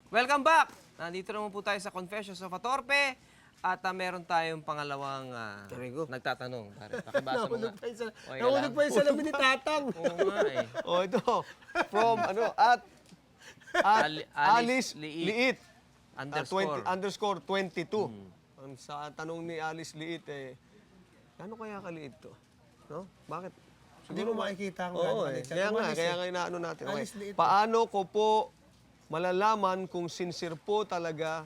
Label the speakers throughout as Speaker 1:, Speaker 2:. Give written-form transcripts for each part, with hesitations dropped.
Speaker 1: Welcome back! Nandito naman po tayo sa Confessions of a Torpe at meron tayong pangalawang nagtatanong. Pare, pakibasa mo nga.
Speaker 2: Nahulog pa yung salamin ni Tatang.
Speaker 1: Oo nga eh.
Speaker 2: Oh, ito. From at Alice Liit.
Speaker 1: Underscore.
Speaker 2: _22. Ang sa tanong ni Alice Liit ano kaya kaliit to? No? Bakit?
Speaker 3: Hindi mo makikita kung
Speaker 2: Oo,
Speaker 3: gano'n.
Speaker 2: kaya nga inaano natin. Okay.
Speaker 3: Alice Liit.
Speaker 2: Paano ko po malalaman kung sincere po talaga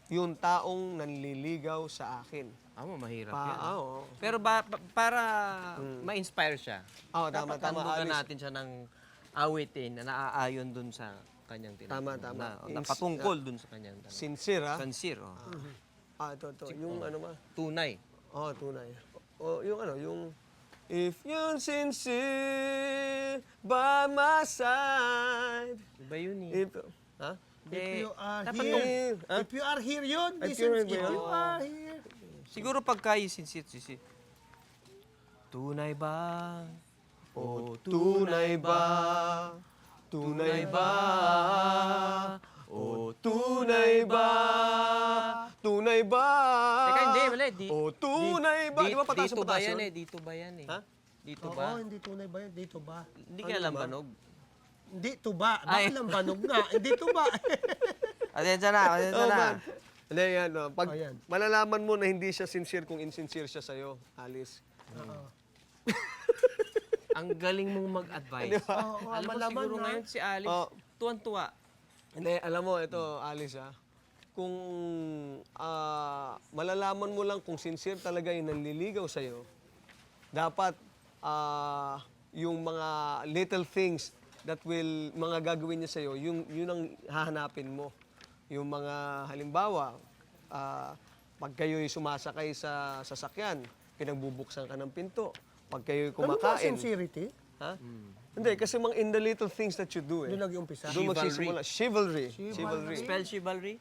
Speaker 2: yung taong nanliligaw sa akin?
Speaker 1: Mahirap yan.
Speaker 2: Oo.
Speaker 1: Pero para ma-inspire siya,
Speaker 2: Oo,
Speaker 1: dapat
Speaker 2: tama,
Speaker 1: tandugan
Speaker 2: Alice.
Speaker 1: natin siya ng awitin na naaayon dun sa kanyang tinatawag.
Speaker 2: Tama.
Speaker 1: Na patungkol dun sa kanyang tanong.
Speaker 2: Sincere, ha?
Speaker 1: Sincere, oh.
Speaker 2: Ito. Yung ano ba?
Speaker 1: Tunay.
Speaker 2: Tunay. Yung if you're sincere by my side.
Speaker 1: Iba yun eh.
Speaker 2: Ha?
Speaker 3: If you are
Speaker 1: dapat
Speaker 3: here, if you are here yun,
Speaker 2: If
Speaker 3: listen,
Speaker 2: you're
Speaker 3: if
Speaker 2: here.
Speaker 3: you are here.
Speaker 1: Siguro pagka yung sincere. Tunay ba?
Speaker 2: O tunay ba? Tunay ba? O tunay ba? Tunay ba?
Speaker 1: Teka, hindi, mali.
Speaker 2: O tunay ba? Di ba pataas
Speaker 1: dito
Speaker 2: na
Speaker 1: ba
Speaker 2: pataas
Speaker 1: yan
Speaker 2: yun?
Speaker 1: eh? Dito ba yan eh?
Speaker 2: Ha?
Speaker 1: Dito
Speaker 3: Oo,
Speaker 1: ba?
Speaker 3: hindi tunay ba yun? Dito ba?
Speaker 1: Hindi kaya lambanog?
Speaker 3: Hindi tuba.
Speaker 1: Ay.
Speaker 3: Bakit lang banog nga? Hindi tuba.
Speaker 1: Atensya na.
Speaker 2: Hindi, yan. Pag
Speaker 3: Ayan.
Speaker 2: malalaman mo na hindi siya sincere kung insincere siya sa'yo, Alice.
Speaker 3: Oo.
Speaker 1: Ang galing mong mag-advise.
Speaker 3: Oo,
Speaker 1: Alam mo
Speaker 3: malaman
Speaker 1: siguro
Speaker 3: na.
Speaker 1: ngayon si Alice,
Speaker 2: Oh.
Speaker 1: tuwan-tuwa.
Speaker 2: Hindi, alam mo, ito, Alice, kung malalaman mo lang kung sincere talaga yung nanliligaw sa'yo, dapat yung mga little things that will, mga gagawin niya sa'yo, yun ang hahanapin mo. Yung mga, halimbawa, pag kayo'y sumasakay sa sasakyan, pinagbubuksan ka ng pinto. Pag kayo'y
Speaker 3: Ano ba
Speaker 2: kumakain.
Speaker 3: sincerity?
Speaker 2: Ha? Hindi, kasi mga in the little things that you do
Speaker 3: Doon nag-umpisa.
Speaker 2: Doon magsisimula. Chivalry.
Speaker 1: Spell chivalry?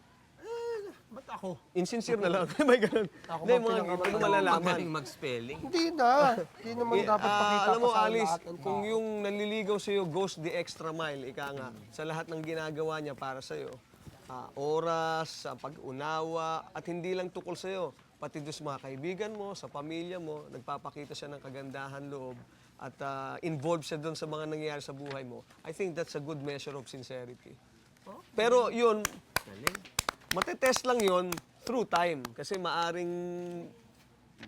Speaker 3: Ba't ako?
Speaker 2: Insincere na lang. May ganun. Hindi, mga hindi mo malalaman.
Speaker 1: Magaling mag-spelling.
Speaker 3: Hindi na. Hindi naman dapat pakita
Speaker 2: Alam mo,
Speaker 3: pa sa
Speaker 2: Alice,
Speaker 3: lahat ng
Speaker 2: kung
Speaker 3: tao.
Speaker 2: yung nanliligaw sa'yo goes the extra mile, ika nga, sa lahat ng ginagawa niya para sa'yo, oras, pag-unawa, at hindi lang tukol sa'yo, pati doon sa mga kaibigan mo, sa pamilya mo, nagpapakita siya ng kagandahan loob, at involved siya doon sa mga nangyayari sa buhay mo, I think that's a good measure of sincerity. Pero yun, matetest lang yun through time. Kasi maaring,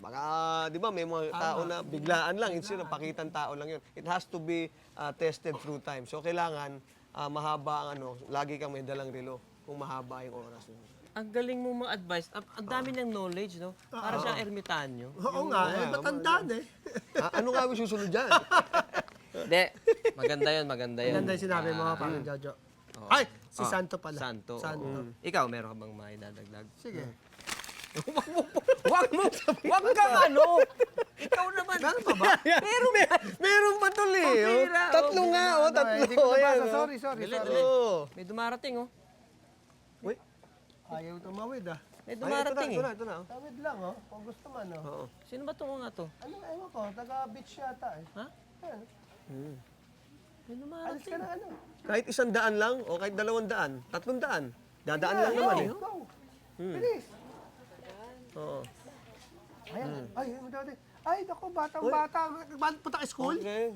Speaker 2: baka, di ba, may mga tao na biglaan lang, pakitang tao lang yun. It has to be tested through time. So, kailangan mahaba ang lagi kang may dalang relo kung mahaba yung oras mo.
Speaker 1: Ang galing mong ma-advise. Ang dami niyang knowledge, no? Para siyang ermitanyo.
Speaker 3: Oo nga, matandaan eh.
Speaker 2: Ano nga yung susunod dyan?
Speaker 1: Hindi. Maganda yun.
Speaker 3: Maganda yung sinabi mo, parang Jojo.
Speaker 1: Oo.
Speaker 3: Ay, si Santo pala.
Speaker 1: Santo.
Speaker 3: Santo.
Speaker 1: Ikaw, meron ka bang maidadagdag?
Speaker 3: Sige.
Speaker 1: Wag kang ano! Ikaw naman.
Speaker 3: Meron pa ba?
Speaker 2: Meron pa tuloy.
Speaker 1: Pira,
Speaker 2: Tatlo nga, tatlo.
Speaker 3: Hindi ko nabasa.
Speaker 2: Ayan,
Speaker 3: Sorry.
Speaker 1: Dali.
Speaker 2: Oo.
Speaker 1: May dumarating, oh.
Speaker 2: Uy,
Speaker 3: Ayaw tumawid ah.
Speaker 1: May
Speaker 2: ito
Speaker 1: dumarating,
Speaker 2: na.
Speaker 3: Tawid lang oh. Kung gusto man oh.
Speaker 2: Oo.
Speaker 1: Sino ba itong nga to?
Speaker 3: Ano ewan ko, taga-beach yata eh.
Speaker 1: Ha?
Speaker 3: Ayan.
Speaker 1: May
Speaker 3: Alis
Speaker 1: dumarating.
Speaker 3: ka na ano.
Speaker 2: Kahit 100 lang, o kahit 200, 300. Dadaan lang naman eh.
Speaker 3: Go. Bilis.
Speaker 2: Oo.
Speaker 3: Ayan. Ay, ay, naku, batang-bata. Punta ka school?
Speaker 2: Okay.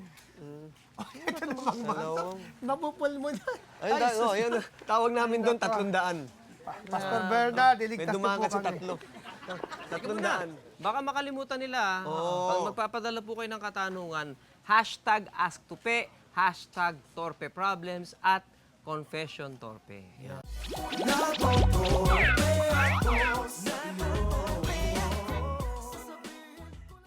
Speaker 3: Ito namang bata. Mapupul mo na.
Speaker 2: Ayan, tawag namin doon 300.
Speaker 3: Pastor Bernard,
Speaker 2: May
Speaker 3: iligtas na po
Speaker 2: dumagat sa
Speaker 3: kami.
Speaker 2: 300.
Speaker 1: Baka makalimutan nila.
Speaker 2: Oo.
Speaker 1: Pag magpapadala po kayo ng katanungan, #AskTope, #TorpeProblems, at Confession Torpe. Yan.